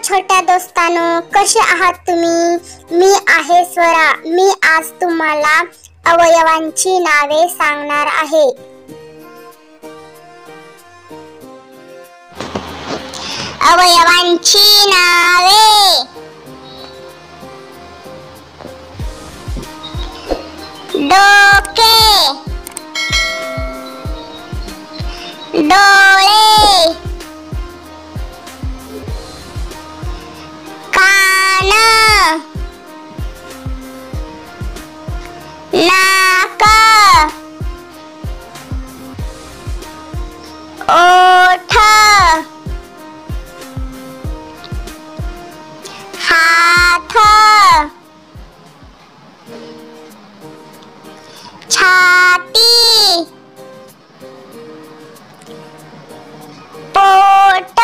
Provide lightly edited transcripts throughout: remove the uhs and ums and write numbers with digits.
छोट्या दोस्तांनो, कसे आहात तुम्ही? मी आहे स्वरा। मी आज तुम्हाला अवयवांची नावे सांगणार आहे। अवयवांची नावे: डोके, डोळे, कान, नाक, ओठ, हात, छाती, पोट,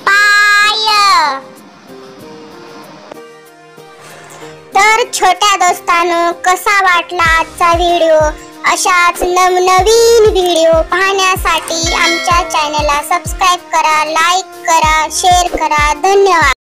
पाय। तर छोट्या दोस्तांनो, कसा वाटला आजचा व्हिडिओ? अशाच नवनवीन व्हिडिओ पाहण्यासाठी आमच्या चॅनलला सबस्क्राइब करा, लाईक करा, शेअर करा। धन्यवाद।